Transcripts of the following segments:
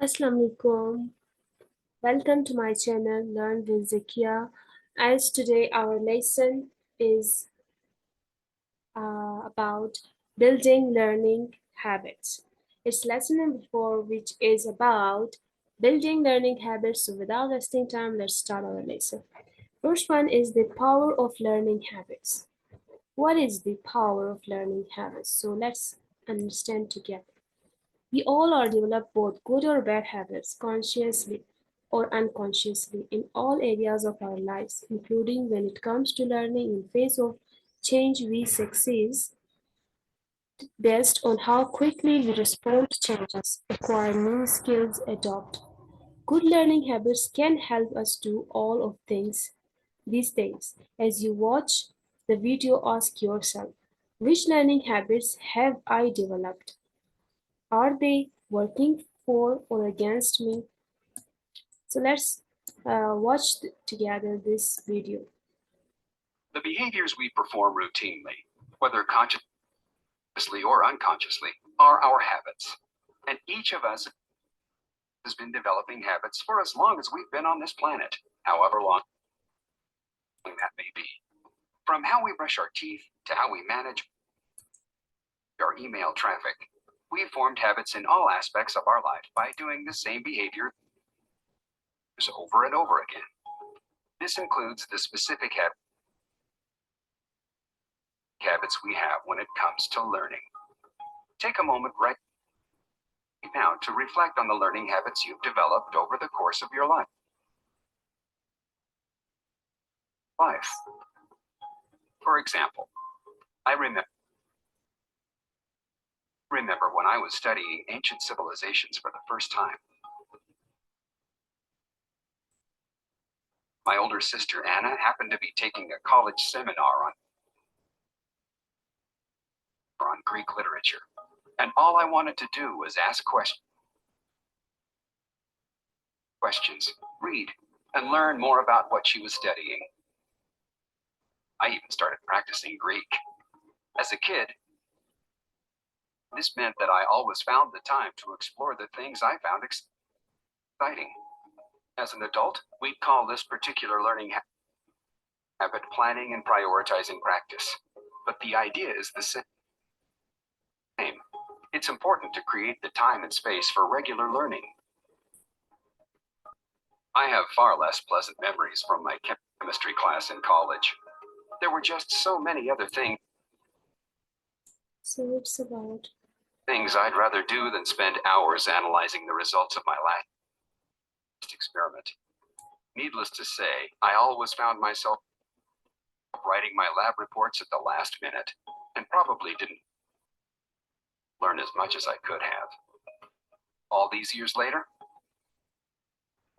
As-salamu alaykum. Welcome to my channel Learn with Zakia. As today our lesson is about building learning habits. It's lesson number 4, which is about building learning habits. So without wasting time, let's start our lesson. First one is the power of learning habits. What is the power of learning habits? So let's understand together. We all are develop both good or bad habits, consciously or unconsciously, in all areas of our lives, including when it comes to learning. In face of change, we succeed based on how quickly we respond to changes, acquire new skills, adopt. Good learning habits can help us do all of things these days. As you watch the video, ask yourself, which learning habits have I developed? Are they working for or against me? So let's watch together this video. The behaviors we perform routinely, whether consciously or unconsciously, are our habits. And each of us has been developing habits for as long as we've been on this planet, however long that may be. From how we brush our teeth to how we manage our email traffic, we've formed habits in all aspects of our life by doing the same behaviors over and over again. This includes the specific habits we have when it comes to learning. Take a moment right now to reflect on the learning habits you've developed over the course of your life. For example, I remember when I was studying ancient civilizations for the first time. My older sister Anna happened to be taking a college seminar on Greek literature, and all I wanted to do was ask questions, read, and learn more about what she was studying. I even started practicing Greek. As a kid, this meant that I always found the time to explore the things I found exciting. As an adult, we'd call this particular learning habit planning and prioritizing practice. But the idea is the same. It's important to create the time and space for regular learning. I have far less pleasant memories from my chemistry class in college. There were just so many other things It's about I'd rather do than spend hours analyzing the results of my last experiment. Needless to say, I always found myself writing my lab reports at the last minute, and probably didn't learn as much as I could have. All these years later,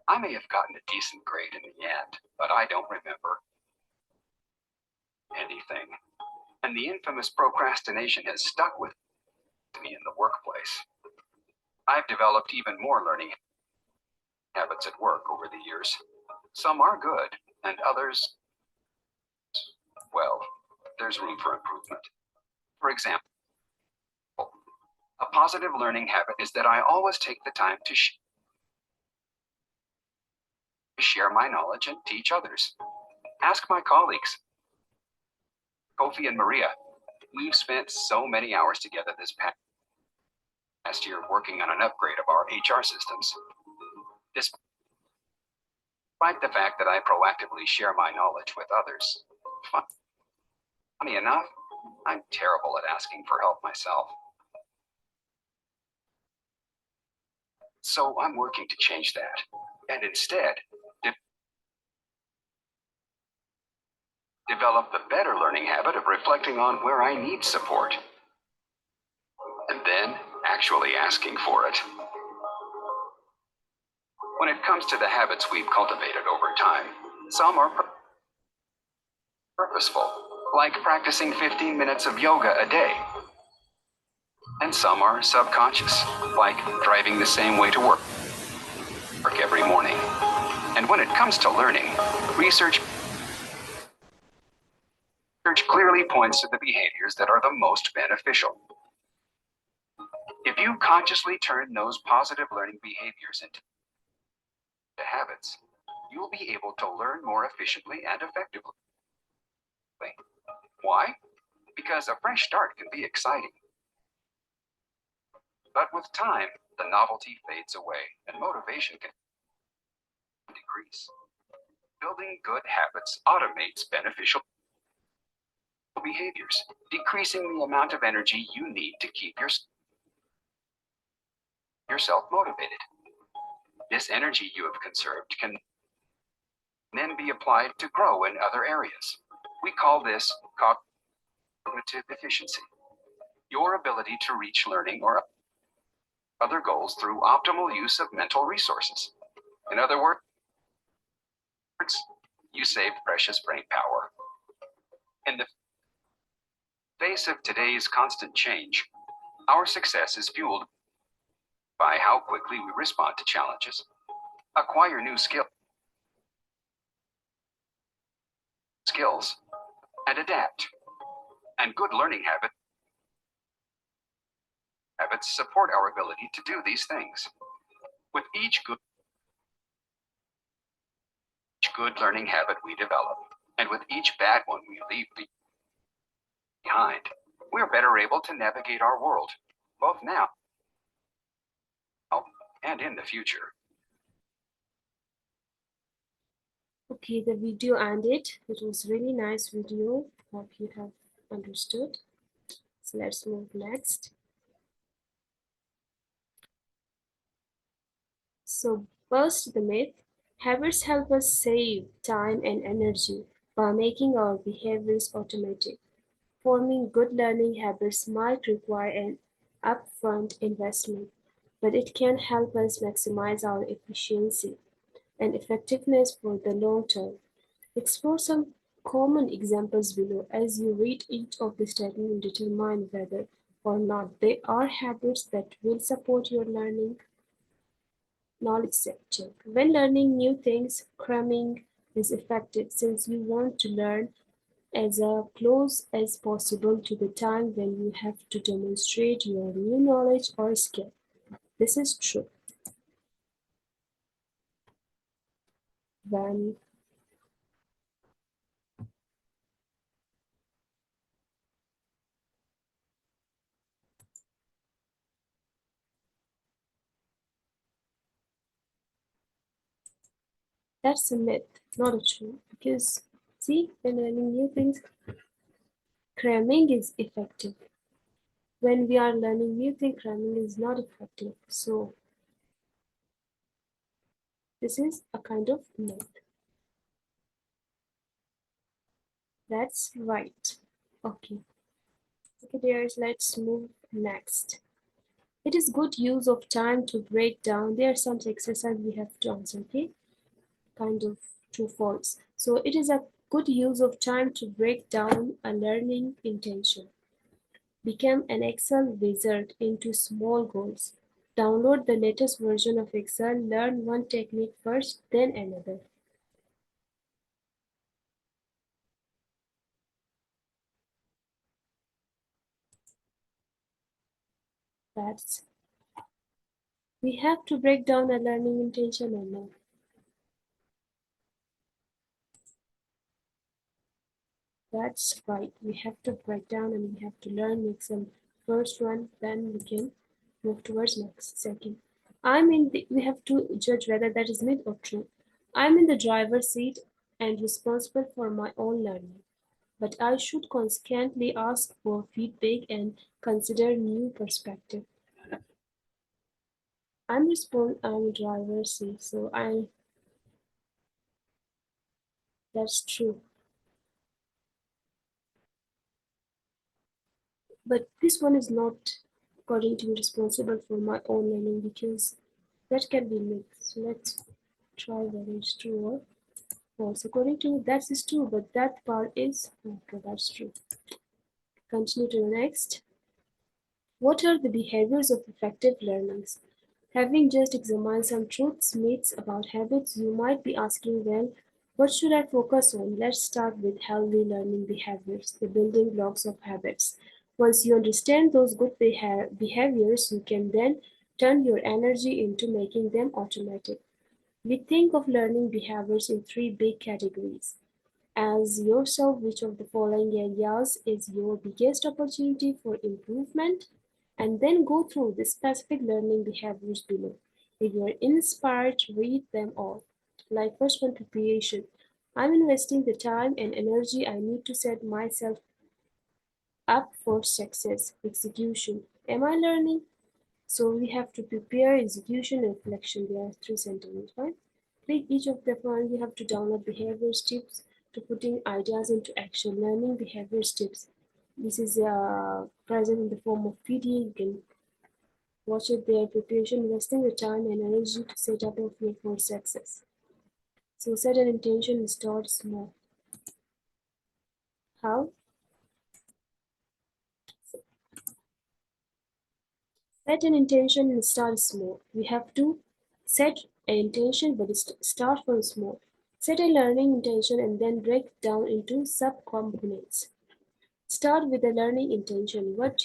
I may have gotten a decent grade in the end, but I don't remember anything. And the infamous procrastination has stuck with me in the workplace. I've developed even more learning habits at work over the years. Some are good, and others, well, there's room for improvement. For example, a positive learning habit is that I always take the time to share my knowledge and teach others. Ask my colleagues, Kofi and Maria. We've spent so many hours together this past year working on an upgrade of our HR systems. Despite the fact that I proactively share my knowledge with others, funny enough, I'm terrible at asking for help myself. So I'm working to change that, and instead, develop the better learning habit of reflecting on where I need support, and then actually asking for it. When it comes to the habits we've cultivated over time, some are purposeful, like practicing 15 minutes of yoga a day. And some are subconscious, like driving the same way to work every morning. And when it comes to learning, research clearly points to the behaviors that are the most beneficial. If you consciously turn those positive learning behaviors into habits, you'll be able to learn more efficiently and effectively. Why? Because a fresh start can be exciting. But with time, the novelty fades away and motivation can decrease. Building good habits automates beneficial behaviors, decreasing the amount of energy you need to keep yourself motivated. This energy you have conserved can then be applied to grow in other areas. We call this cognitive efficiency, your ability to reach learning or other goals through optimal use of mental resources. In other words, you save precious brain power. In the face of today's constant change, our success is fueled by how quickly we respond to challenges, acquire new skills, and adapt. And good learning habits support our ability to do these things. With each good learning habit we develop, and with each bad one we leave behind, we're better able to navigate our world, both now and in the future. Okay, the video ended. It was really nice video. Hope you have understood. So let's move next. So first, the myth. Habits help us save time and energy by making our behaviors automatic. Forming good learning habits might require an upfront investment, but it can help us maximize our efficiency and effectiveness for the long term. Explore some common examples below. As you read each of the statements, determine whether or not they are habits that will support your learning. Knowledge check. When learning new things, cramming is effective since you want to learn as close as possible to the time when you have to demonstrate your new knowledge or skill. This is true. When that's a myth, not a true. Because see, when learning new things, cramming is effective. When we are learning new things, cramming is not effective. So this is a kind of myth. That's right. Okay. Okay, dears, let's move next. It is good use of time to break down. There are some exercise we have to answer, okay? Kind of true false. So it is a good use of time to break down a learning intention. Become an Excel wizard into small goals. Download the latest version of Excel, learn one technique first, then another. That's we have to break down a learning intention or no. That's right. We have to break down and we have to learn Excel first one, then we can move towards next second. We have to judge whether that is myth or true. I'm in the driver's seat and responsible for my own learning, but I should constantly ask for feedback and consider new perspective. I'm a driver's seat, so that's true. But this one is not according to me responsible for my own learning because that can be myth. So let's try whether it's true or false. According to me, that is true, but that part is okay, that's true. Continue to the next. What are the behaviors of effective learners? Having just examined some truths, myths about habits, you might be asking, well, what should I focus on? Let's start with healthy learning behaviors, the building blocks of habits. Once you understand those good behaviors, you can then turn your energy into making them automatic. We think of learning behaviors in three big categories. As yourself, which of the following areas is your biggest opportunity for improvement? And then go through the specific learning behaviors below. If you are inspired, read them all. Like first one, preparation. I'm investing the time and energy I need to set myself up for success. Execution. Am I learning? So we have to prepare, execution, and reflection. There are three sentences, right? Click each of the one. You have to download behaviors tips to putting ideas into action. Learning behaviors tips. This is present in the form of PDF. You can watch it there. Preparation, investing the time and energy to set up a field for success. So set an intention and start small. How? Set an intention and start small. We have to set an intention but start from small. Set a learning intention and then break it down into sub-components. Start with a learning intention. What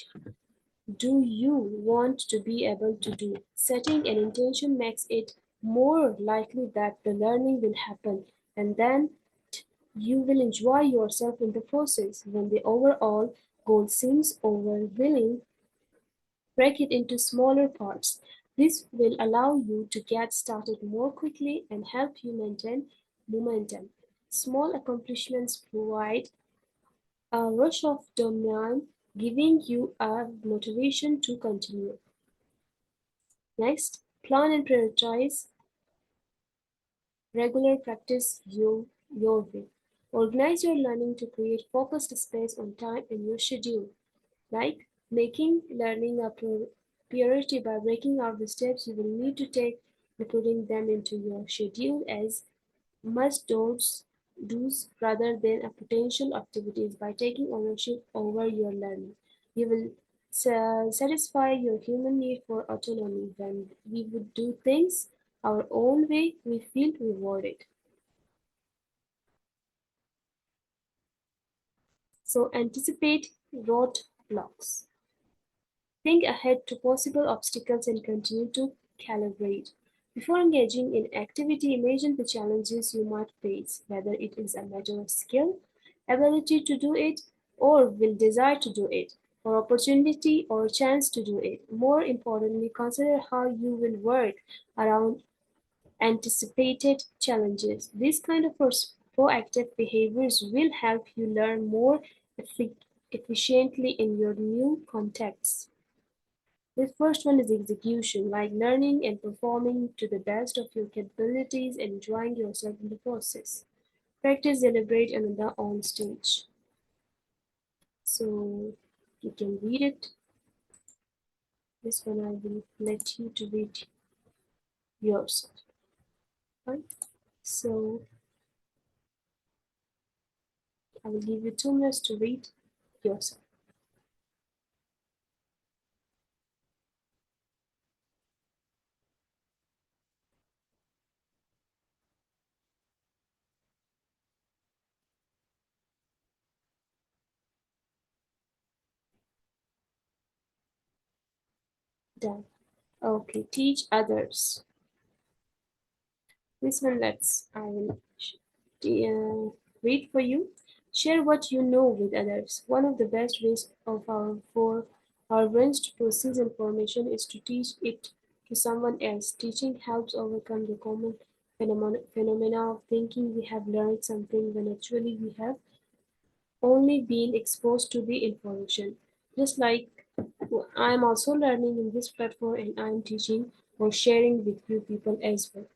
do you want to be able to do? Setting an intention makes it more likely that the learning will happen, and then you will enjoy yourself in the process. When the overall goal seems overwhelming, break it into smaller parts. This will allow you to get started more quickly and help you maintain momentum. Small accomplishments provide a rush of dopamine, giving you a motivation to continue. Next, plan and prioritize regular practice your way. Organize your learning to create focused space on time in your schedule, like making learning a priority by breaking out the steps you will need to take and putting them into your schedule as must-dos rather than a potential activities. By taking ownership over your learning, you will satisfy your human need for autonomy. When we would do things our own way, we feel rewarded. So anticipate roadblocks. Think ahead to possible obstacles and continue to calibrate. Before engaging in activity, imagine the challenges you might face, whether it is a matter of skill, ability to do it, or will desire to do it, or opportunity or chance to do it. More importantly, consider how you will work around anticipated challenges. This kind of proactive behaviors will help you learn more efficiently in your new context. The first one is execution, like learning and performing to the best of your capabilities and enjoying yourself in the process. Practice, deliberate, and on stage. So you can read it. This one I will let you to read yourself. Right? So I will give you 2 minutes to read yourself. Done. Okay, teach others. This one I will read for you. Share what you know with others. One of the best ways for our brains to process information is to teach it to someone else. Teaching helps overcome the common phenomena of thinking we have learned something when actually we have only been exposed to the information. Just like I'm also learning in this platform and I'm teaching or sharing with you people as well.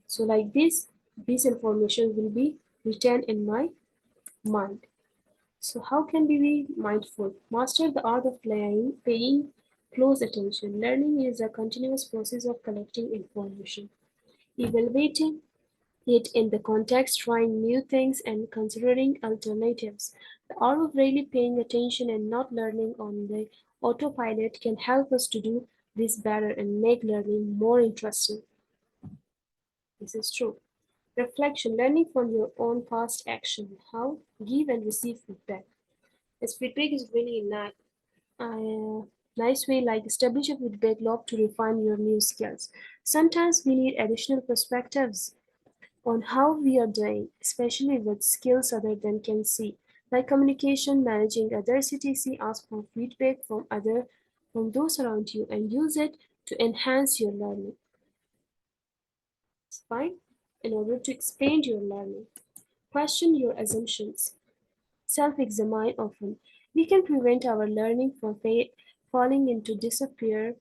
So like this information will be retained in my mind. So how can we be mindful? Master the art of paying close attention. Learning is a continuous process of collecting information, evaluating it in the context, trying new things, and considering alternatives. The art of really paying attention and not learning on the autopilot can help us to do this better and make learning more interesting. This is true. Reflection, learning from your own past action. How? Give and receive feedback. As feedback is really nice. A nice way like establish a feedback loop to refine your new skills. Sometimes we need additional perspectives on how we are doing, especially with skills other than can see, like communication, managing others, etc. Ask for feedback from those around you and use it to enhance your learning. Fine? In order to expand your learning, question your assumptions. Self-examine often. We can prevent our learning from falling into disrepair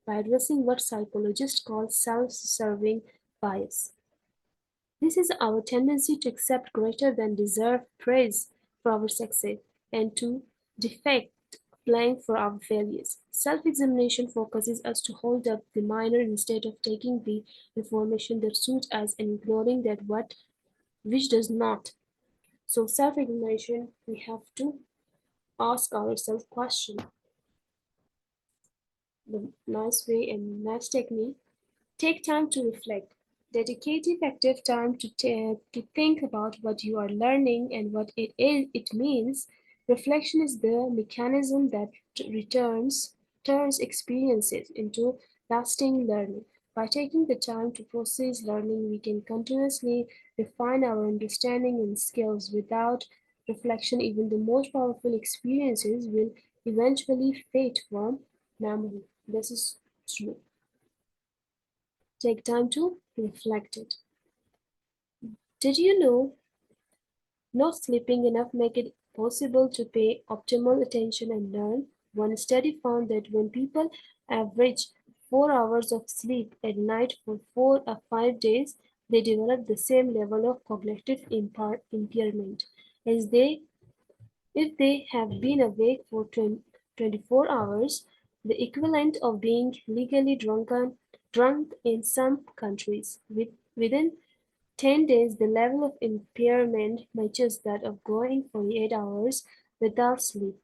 by addressing what psychologists call self-serving bias. This is our tendency to accept greater than deserved praise for our success and to deflect blame for our failures. Self-examination focuses us to hold up the minor instead of taking the information that suits us and ignoring that which does not. So self-examination, we have to ask ourselves question. The nice way and nice technique. Take time to reflect. Dedicate effective time to think about what you are learning and what it means. Reflection is the mechanism that turns experiences into lasting learning. By taking the time to process learning, we can continuously refine our understanding and skills. Without reflection, even the most powerful experiences will eventually fade from memory. This is true. Take time to reflect it. Did you know not sleeping enough make it possible to pay optimal attention and learn? One study found that when people average 4 hours of sleep at night for 4 or 5 days, they develop the same level of cognitive impairment as they if they have been awake for 24 hours, the equivalent of being legally drunk in some countries. Within 10 days, the level of impairment matches that of going 48 hours without sleep.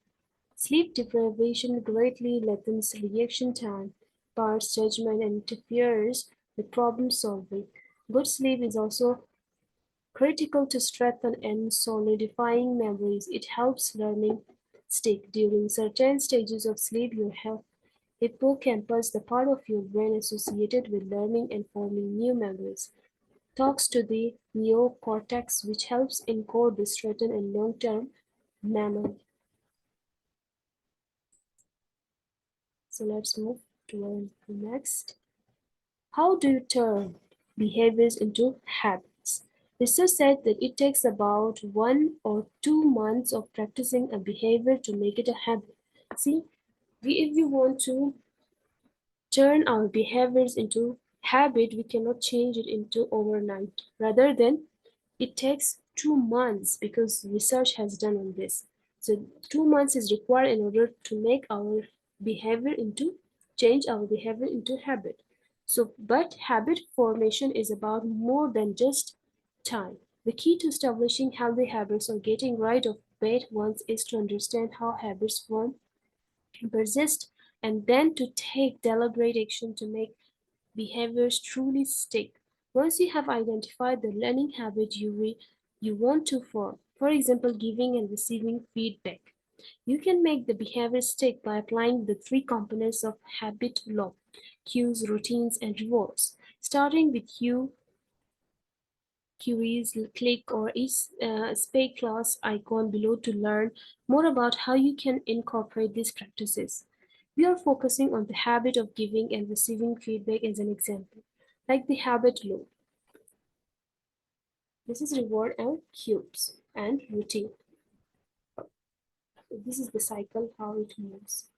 Sleep deprivation greatly lengthens reaction time, bars judgment, and interferes with problem solving. Good sleep is also critical to strengthen and solidifying memories. It helps learning stick. During certain stages of sleep, your hippocampus, the part of your brain associated with learning and forming new memories, talks to the neocortex, which helps encode the short and long-term memory. So let's move towards the next. How do you turn behaviors into habits? Research said that it takes about 1 or 2 months of practicing a behavior to make it a habit. See, if we want to turn our behaviors into habit, we cannot change it into overnight. Rather than it takes 2 months because research has done on this. So 2 months is required in order to make our behavior into change our behavior into habit. So, but habit formation is about more than just time. The key to establishing healthy habits or getting rid of bad ones is to understand how habits form and persist, and then to take deliberate action to make behaviors truly stick. Once you have identified the learning habit you want to form, for example, giving and receiving feedback, you can make the behavior stick by applying the three components of habit law: cues, routines, and rewards. Starting with cues, click or spay class icon below to learn more about how you can incorporate these practices. We are focusing on the habit of giving and receiving feedback as an example, like the habit loop. This is reward and cues and routine. This is the cycle, how it moves.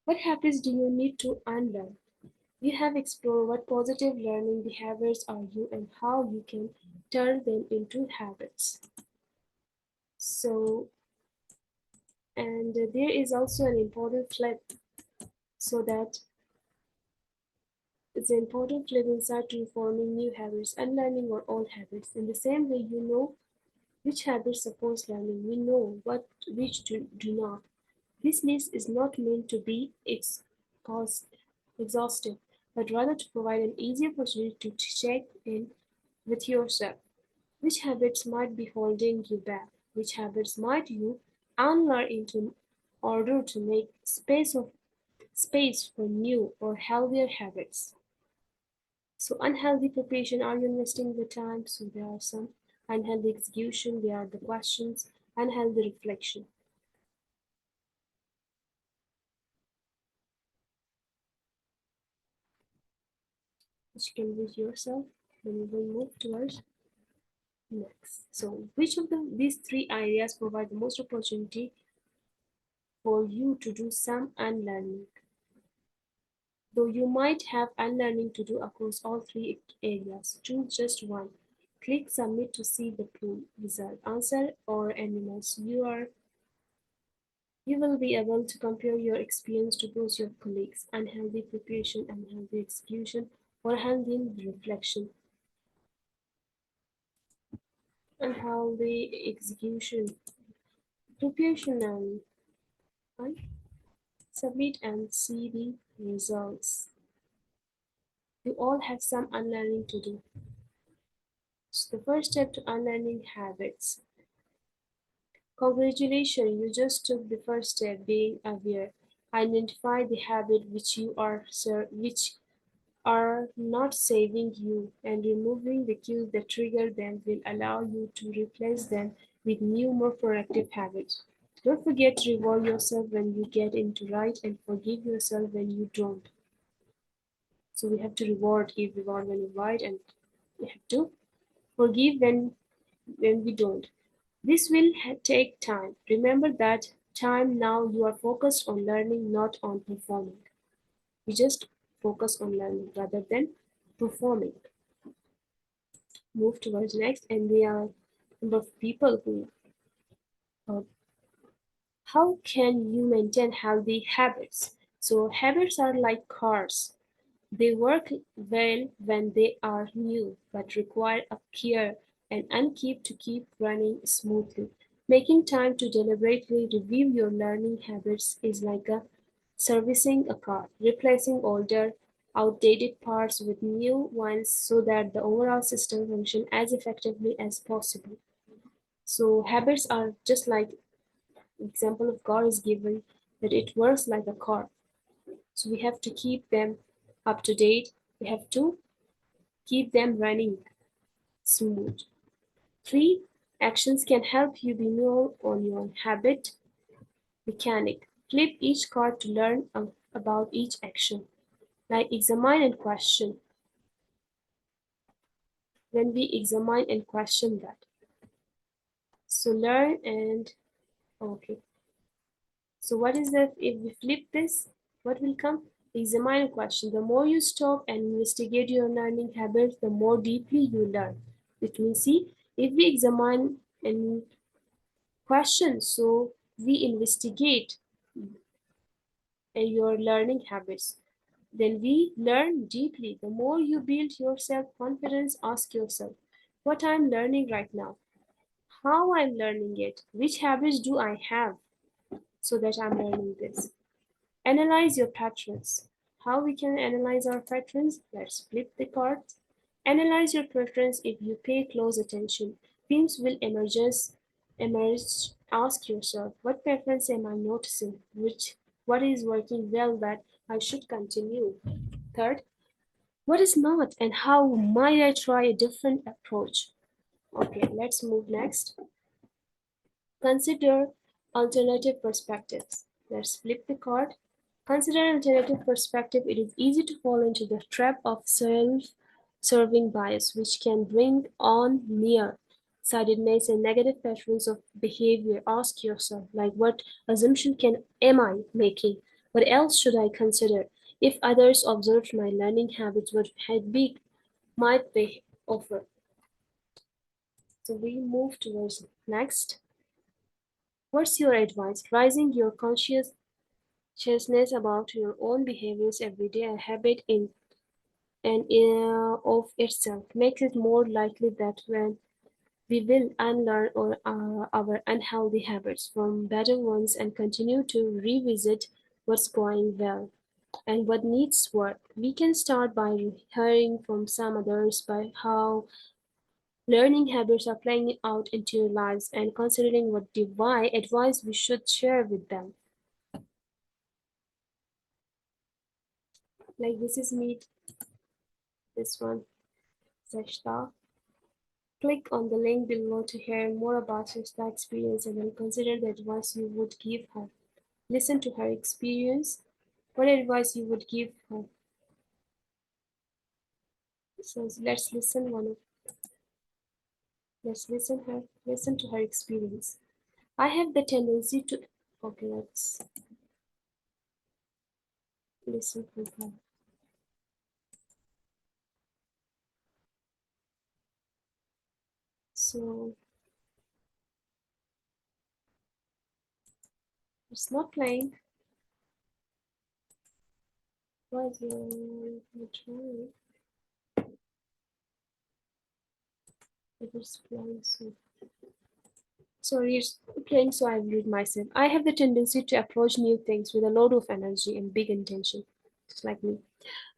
What habits do you need to unlearn? You have explored what positive learning behaviors are you and how you can turn them into habits. So, and there is also an important flip, so that it's an important flip inside to forming new habits, unlearning our old habits. In the same way, you know which habits support learning, we know what which do not. This list is not meant to be exhaustive, but rather to provide an easier opportunity to check in with yourself. Which habits might be holding you back? Which habits might you unlearn into order to make space for new or healthier habits? So unhealthy preparation, are you investing the time? So there are some unhealthy execution, there are the questions, unhealthy reflection. Which you can read yourself. Then we will move towards next. So which of these three ideas provide the most opportunity for you to do some unlearning? Though you might have unlearning to do across all three areas, choose just one. Click submit to see the pool result, answer or animals. You will be able to compare your experience to those of your colleagues. Unhealthy preparation, unhealthy execution, or unhealthy reflection. Unhealthy execution. Preparation and submit and see the results. You all have some unlearning to do. So the first step to unlearning habits. Congratulations, you just took the first step, being aware. Identify the habit which are not saving you, and removing the cues that trigger them will allow you to replace them with new, more productive habits. Don't forget to reward yourself when you get into right and forgive yourself when you don't. So we have to give reward when you right, and we have to forgive when we don't. This will take time. Remember that time now you are focused on learning, not on performing. We just focus on learning rather than performing. Move towards next, and there are number of people who uh, how can you maintain healthy habits? So habits are like cars. They work well when they are new, but require a care and upkeep to keep running smoothly. Making time to deliberately review your learning habits is like servicing a car, replacing older, outdated parts with new ones so that the overall system functions as effectively as possible. So habits are just like example of car is given that it works like a car. So we have to keep them up to date. We have to keep them running smooth. Three actions can help you be more on your habit mechanic. Flip each card to learn about each action. Like examine and question. When we examine and question that. So learn and okay. So what is that if we flip this? What will come? Examine and question. The more you stop and investigate your learning habits, the more deeply you learn. It means see, if we examine and question, so we investigate your learning habits. Then we learn deeply. The more you build your self-confidence, ask yourself, what I'm learning right now, how I'm learning it, which habits do I have so that I'm learning this. Analyze your patterns. How we can analyze our patterns? Let's flip the cards. Analyze your patterns if you pay close attention. Themes will emerge. Ask yourself, what preference am I noticing? What is working well that I should continue? Third, what is not and how might I try a different approach? Okay, let's move next. Consider alternative perspectives. Let's flip the card. Consider alternative perspective. It is easy to fall into the trap of self-serving bias, which can bring on near-sightedness and negative patterns of behavior. Ask yourself, like, what assumption am I making? What else should I consider? If others observed my learning habits, what might they offer? So we move towards next. What's your advice? Raising your consciousness about your own behaviors every day, a habit in and of itself makes it more likely that when we will unlearn our unhealthy habits from better ones and continue to revisit what's going well and what needs work. We can start by hearing from some others by how Learning habits are playing it out into your lives and considering what divine advice we should share with them. Like this is me, this one, Seshta. Click on the link below to hear more about Seshta's experience and then consider the advice you would give her. Listen to her experience. What advice you would give her? So let's listen to her experience. I have the tendency to okay, let's listen to her. So it's not playing. Why is it trying? It is playing so. Sorry, it's playing so I read myself. I have the tendency to approach new things with a lot of energy and big intention, just like me.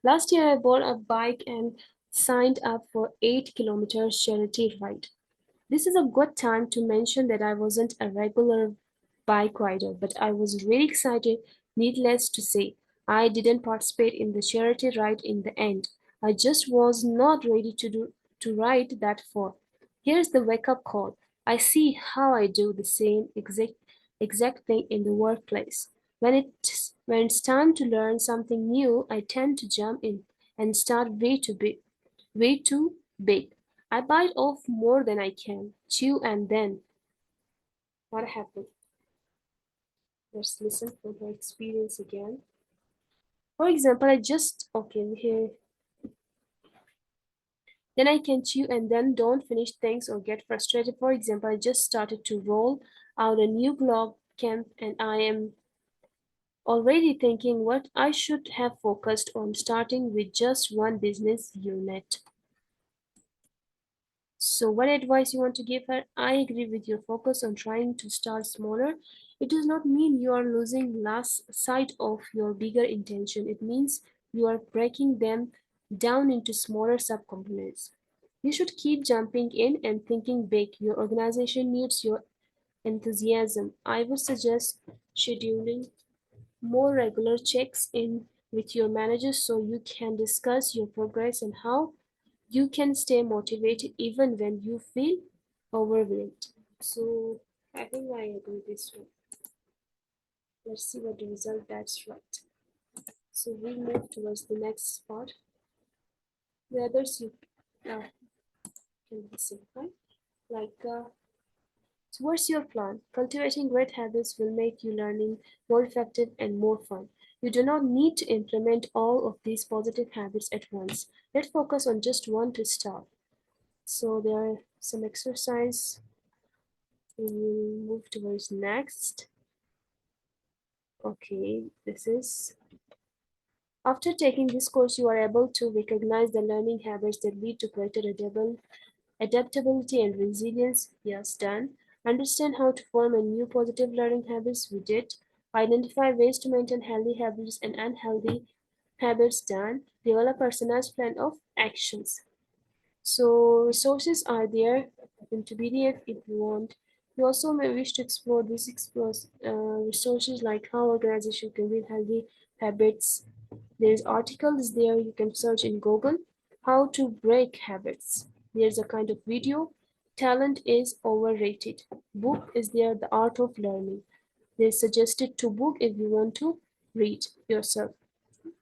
Last year, I bought a bike and signed up for 8 kilometers charity ride. This is a good time to mention that I wasn't a regular bike rider, but I was really excited. Needless to say, I didn't participate in the charity ride in the end. I just was not ready to ride that far. Here's the wake up call. I see how I do the same exact thing in the workplace. When it's time to learn something new, I tend to jump in and start way too big. I bite off more than I can chew, and then what happened? Let's listen for her experience again. For example, I just okay here. Then I can chew and then don't finish things or get frustrated. For example, I just started to roll out a new blog camp and I am already thinking what I should have focused on starting with just one business unit. So, what advice you want to give her? I agree with your focus on trying to start smaller. It does not mean you are losing last sight of your bigger intention. It means you are breaking them down into smaller subcomponents. You should keep jumping in and thinking big. Your organization needs your enthusiasm. I would suggest scheduling more regular checks in with your managers so you can discuss your progress and how you can stay motivated even when you feel overwhelmed. So I think I agree this one. Let's see what the result that's right. So we move towards the next part. The others you can be simplified. So what's your plan? Cultivating great habits will make you learning more effective and more fun. You do not need to implement all of these positive habits at once. Let's focus on just one to start. So there are some exercise. We will move towards next. Okay, this is after taking this course, you are able to recognize the learning habits that lead to greater adaptability and resilience. Yes, done. Understand how to form a new positive learning habits. We did. Identify ways to maintain healthy habits and unhealthy habits. Done. Develop a personalized plan of actions. So resources are there into PDF if you want. You also may wish to explore resources like how organization can build healthy habits. There's articles there you can search in Google. How to break habits. There's a kind of video. Talent is overrated. Book is there, The Art of Learning. There's suggested to book if you want to read yourself.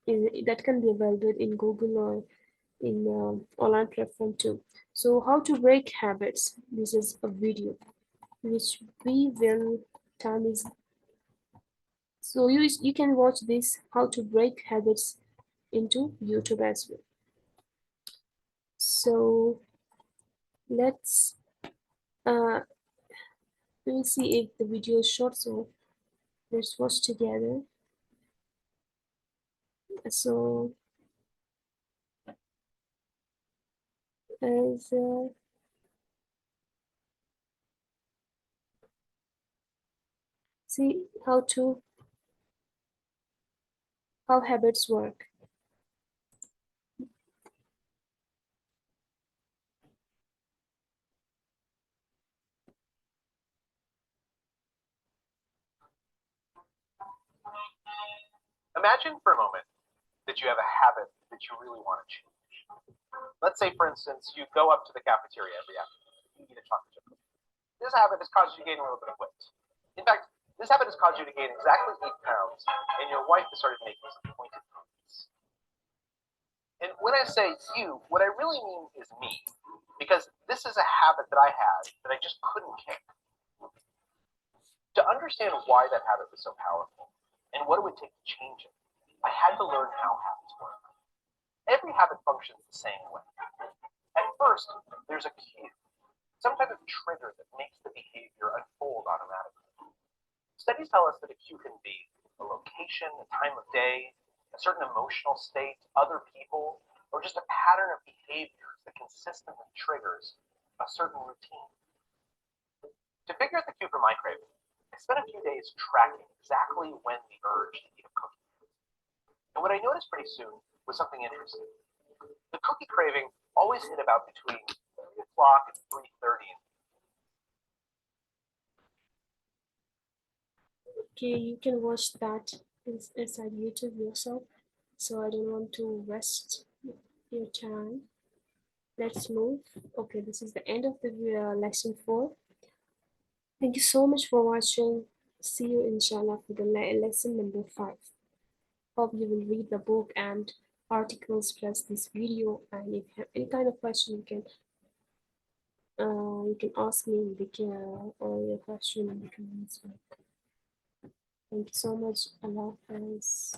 That can be available in Google or in online platform too. So how to break habits. This is a video which we will time is so you can watch this how to break habits into YouTube as well. So let's we will see if the video is short. So let's watch together. So as see how habits work. Imagine for a moment that you have a habit that you really want to change. Let's say, for instance, you go up to the cafeteria every afternoon. You eat a chocolate chip cookie. This habit has caused you to gain a little bit of weight. In fact, this habit has caused you to gain exactly 8 pounds, and your wife has started making some pointed comments. And when I say you, what I really mean is me, because this is a habit that I had that I just couldn't kick. To understand why that habit was so powerful and what it would take to change it, I had to learn how habits work. Every habit functions the same way. At first, there's a cue, some type of trigger that makes the behavior unfold automatically. Studies tell us that a cue can be a location, a time of day, a certain emotional state, other people, or just a pattern of behaviors that consistently triggers a certain routine. To figure out the cue for my craving, I spent a few days tracking exactly when the urge to eat a cookie. And what I noticed pretty soon was something interesting. The cookie craving always hit about between 3 o'clock and 3:30. Okay, you can watch that inside YouTube yourself. So I don't want to waste your time. Let's move. Okay, this is the end of the lesson 4. Thank you so much for watching. See you inshallah for the lesson number 5. Hope you will read the book and articles plus this video, and if you have any kind of question you can ask me in the or your question in the comments. Thank you so much. Allah Hafiz.